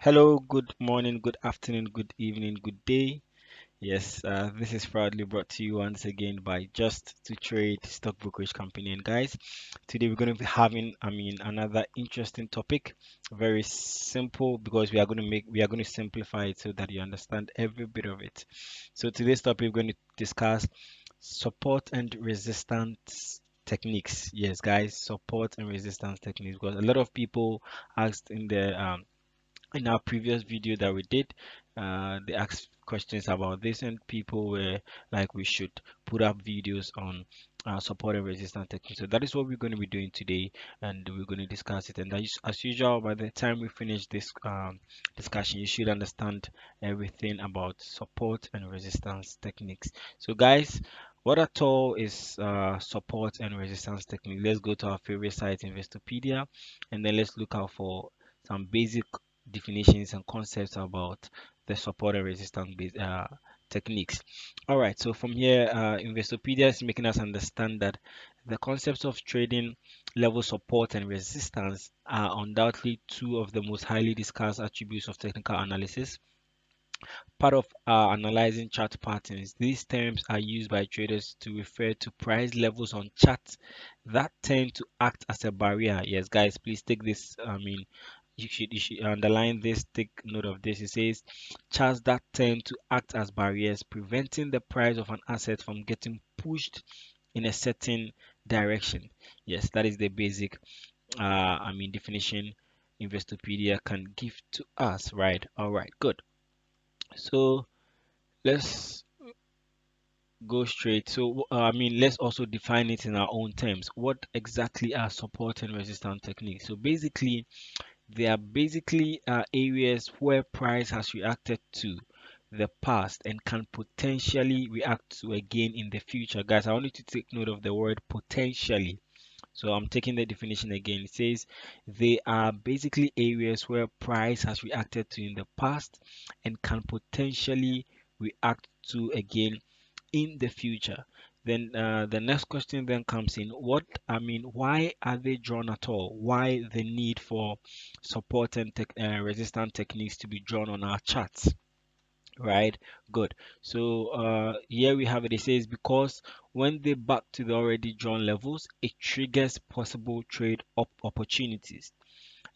Hello, good morning, good afternoon, good evening, good day. Yes, this is proudly brought to you once again by Just to Trade Stock Brokerage Company. And guys, today we're going to be having, another interesting topic. Very simple because we are going to simplify it so that you understand every bit of it. So today's topic we're going to discuss support and resistance techniques. Yes, guys, support and resistance techniques because a lot of people asked in our previous video that we did, they asked questions about this, and people were like, we should put up videos on support and resistance techniques. So that is what we're going to be doing today, and we're going to discuss it. And as usual, by the time we finish this discussion, you should understand everything about support and resistance techniques. So, guys, what at all is support and resistance technique? Let's go to our favorite site, Investopedia, and then let's look out for some basic definitions and concepts about the support and resistance based techniques. All right, so from here, Investopedia is making us understand that the concepts of trading level support and resistance are undoubtedly two of the most highly discussed attributes of technical analysis. Part of analyzing chart patterns, these terms are used by traders to refer to price levels on charts that tend to act as a barrier. Yes, guys, please take this. You should underline this, take note of this. It says charts that tend to act as barriers, preventing the price of an asset from getting pushed in a certain direction. Yes, that is the basic definition Investopedia can give to us, right? All right, good. So let's go straight. So, let's also define it in our own terms. What exactly are support and resistance techniques? So, basically, they are basically areas where price has reacted to the past and can potentially react to again in the future. Guys, I want you to take note of the word potentially. So, I'm taking the definition again. It says they are basically areas where price has reacted to in the past and can potentially react to again in the future. Then the next question then comes in. Why are they drawn at all? Why the need for support and resistance techniques to be drawn on our charts? Right, good. So here we have it. It says because when they back to the already drawn levels, it triggers possible trade opportunities,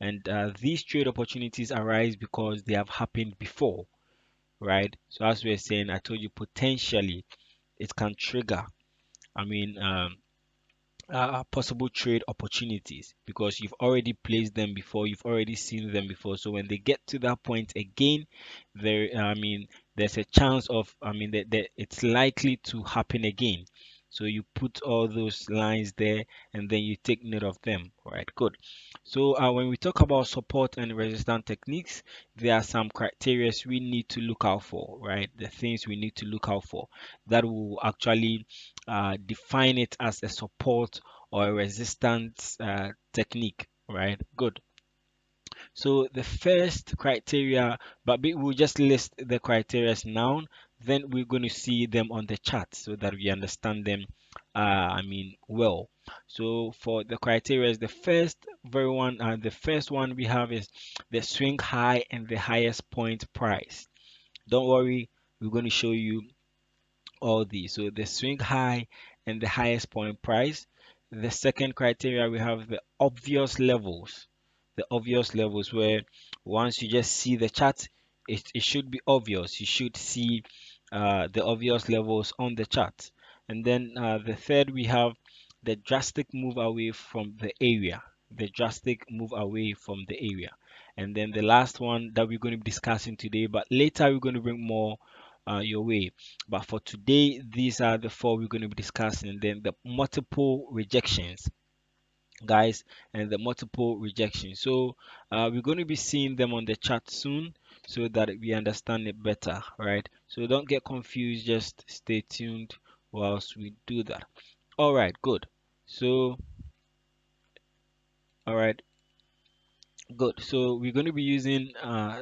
and these trade opportunities arise because they have happened before. Right. So as we were saying, I told you potentially it can trigger I mean, possible trade opportunities because you've already placed them before, you've already seen them before. So when they get to that point again, there's a chance of, that it's likely to happen again. So you put all those lines there and then you take note of them. All right, good. So when we talk about support and resistance techniques, there are some criteria we need to look out for, right? The things we need to look out for that will actually define it as a support or a resistance technique, right? Good. So the first criteria, but we'll just list the criteria now. Then we're going to see them on the chart so that we understand them. Well. So for the criteria, the first one we have is the swing high and the highest point price. Don't worry, we're going to show you all these. So the swing high and the highest point price. The second criteria, we have the obvious levels. The obvious levels where once you just see the chart, it should be obvious. You should see the obvious levels on the chart. And then the third, we have the drastic move away from the area. The drastic move away from the area. And then the last one that we're going to be discussing today, but later we're going to bring more your way. But for today, these are the four we're going to be discussing. And then the multiple rejections, guys, and the multiple rejections. So we're going to be seeing them on the chart soon so that we understand it better, right? So don't get confused, just stay tuned whilst we do that. All right, good. So, all right, good. So we're going to be using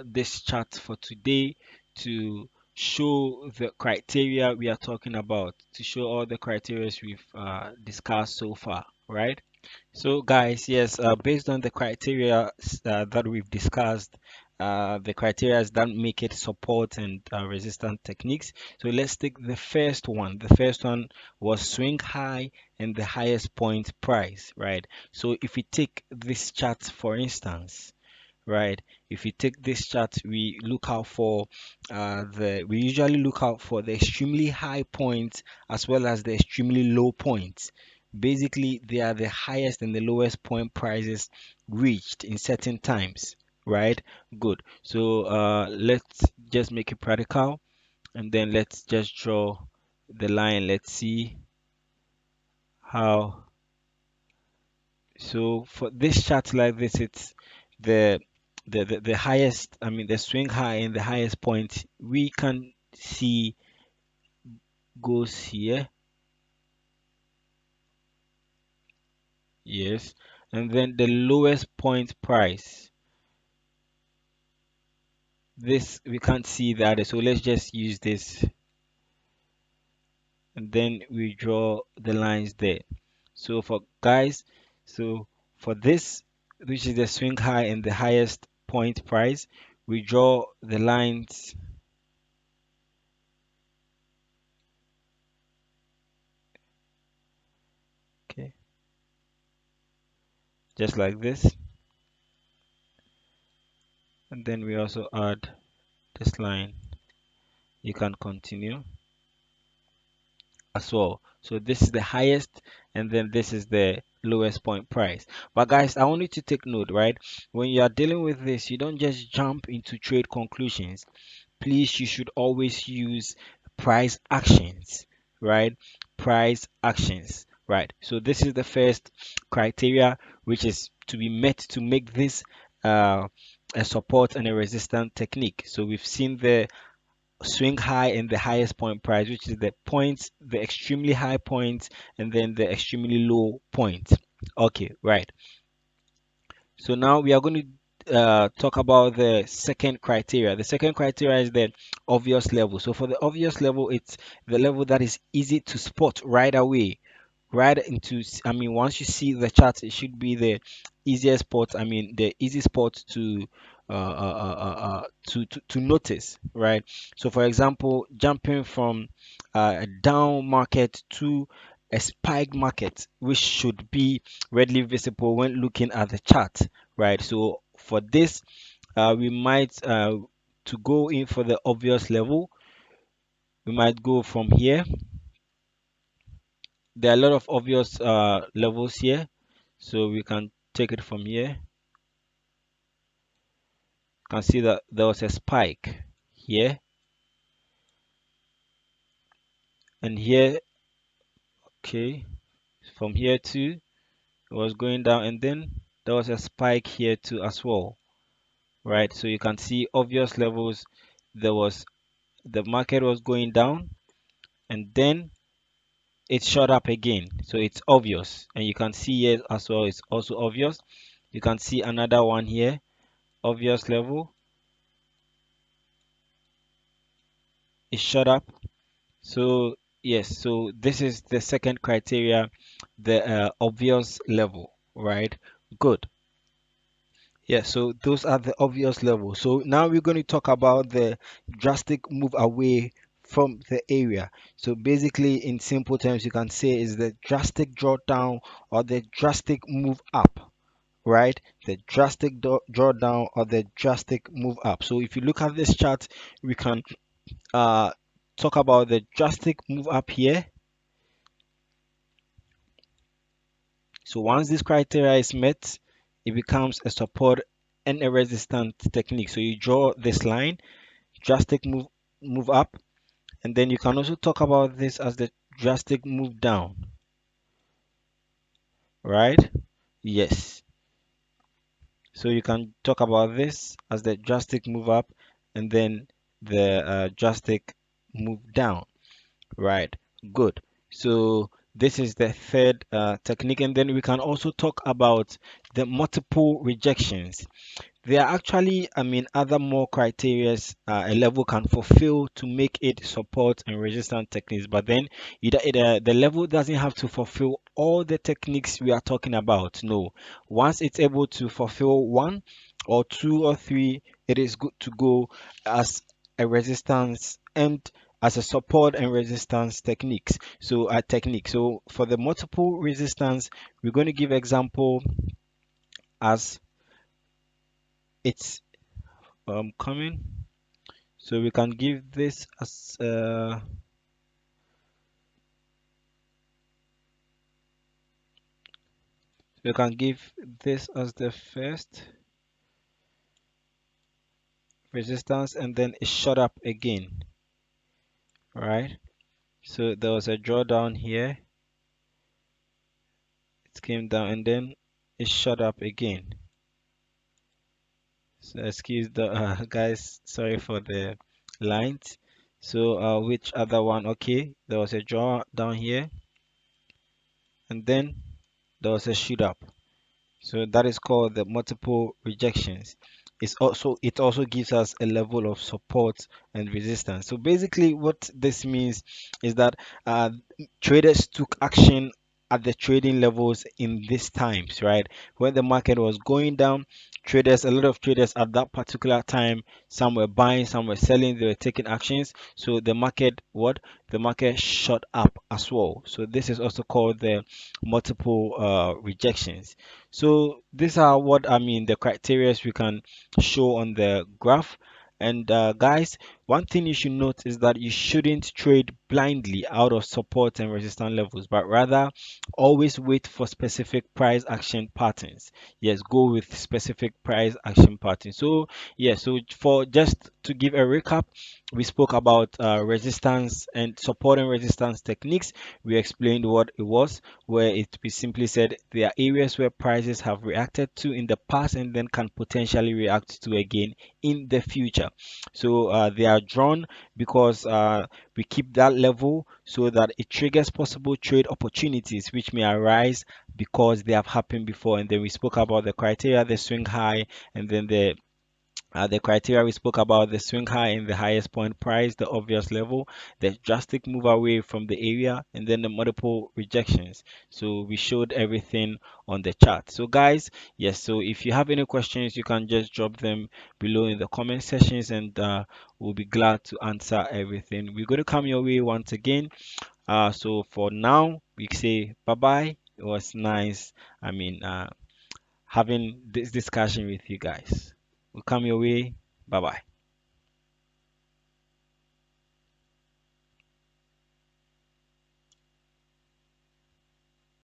this chart for today to show the criteria we are talking about, to show all the criteria we've discussed so far, right? So guys, yes, based on the criteria that we've discussed, the criteria that make it support and resistant techniques. So let's take the first one. The first one was swing high and the highest point price, right? So if we take this chart for instance, right? If you take this chart, we usually look out for the extremely high points as well as the extremely low points. Basically, they are the highest and the lowest point prices reached in certain times, right? Good. So let's just make it practical and then let's just draw the line. Let's see how. So for this chart like this, it's the the highest, I mean the swing high and the highest point we can see goes here. Yes. And then the lowest point price. This we can't see that. So let's just use this and then we draw the lines there. So for guys, so for this, which is the swing high and the highest point price, we draw the lines. Okay, just like this. And then we also add this line. You can continue as well. So this is the highest and then this is the lowest point price. But guys, I want you to take note, right? When you are dealing with this, you don't just jump into trade conclusions. Please, you should always use price actions, right? Price actions, right? So this is the first criteria which is to be met to make this a support and a resistance technique. So we've seen the swing high and the highest point price, which is the points, the extremely high points, and then the extremely low points. Okay, right. So now we are going to talk about the second criteria. The second criteria is the obvious level. So for the obvious level, it's the level that is easy to spot right away, right into. I mean, once you see the chart, it should be the easiest spot. I mean, the easy spot to notice, right? So for example, jumping from a down market to a spike market, which should be readily visible when looking at the chart, right? So for this, we might to go in for the obvious level, we might go from here. There are a lot of obvious levels here, so we can take it from here. You can see that there was a spike here and here. Okay, from here too, it was going down, and then there was a spike here too as well, right? So you can see obvious levels. There was the market was going down and then it shot up again, so it's obvious. And you can see here as well, it's also obvious. You can see another one here, obvious level, it shot up. So yes, so this is the second criteria, the obvious level, right? Good. Yeah, so those are the obvious levels. So now we're going to talk about the drastic move away from the area. So basically, in simple terms, you can say is the drastic drawdown or the drastic move up, right? The drastic drawdown or the drastic move up. So if you look at this chart, we can uh, talk about the drastic move up here. So once this criteria is met, it becomes a support and a resistance technique. So you draw this line, drastic move up, and then you can also talk about this as the drastic move down, right? Yes. So you can talk about this as the drastic move up and then the drastic move down, right? Good. So this is the third technique, and then we can also talk about the multiple rejections. There are actually, I mean, other more criterias a level can fulfill to make it support and resistant techniques, but then the level doesn't have to fulfill all the techniques we are talking about. No, once it's able to fulfill one or two or three, it is good to go as a resistance and as a support and resistance techniques. So a technique. So for the multiple resistance, we're going to give example as it's coming. So we can give this as we can give this as the first resistance, and then it shot up again, right? So there was a drawdown here, it came down, and then it shot up again. So excuse the guys, sorry for the lines. So which other one? Okay, there was a draw down here, and then there was a shoot up. So that is called the multiple rejections. It also gives us a level of support and resistance. So basically what this means is that uh, traders took action at the trading levels in these times, right? When the market was going down, a lot of traders at that particular time, some were buying, some were selling, they were taking actions. So the market shot up as well. So this is also called the multiple rejections. So these are what I mean, the criteria we can show on the graph. And guys, one thing you should note is that you shouldn't trade blindly out of support and resistance levels, but rather always wait for specific price action patterns. Yes, go with specific price action patterns. So yes, so for just to give a recap, we spoke about resistance and support and resistance techniques. We explained what it was, where we simply said there are areas where prices have reacted to in the past and then can potentially react to again in the future. So they are drawn because we keep that level so that it triggers possible trade opportunities which may arise because they have happened before. And then we spoke about the criteria, the swing high, and then the criteria we spoke about, the swing high in the highest point price, the obvious level, the drastic move away from the area, and then the multiple rejections. So we showed everything on the chart. So guys, yes, so if you have any questions, you can just drop them below in the comment sections, and we'll be glad to answer everything. We're going to come your way once again. So for now, we say bye bye. It was nice. I mean, having this discussion with you guys. We'll come your way. Bye bye.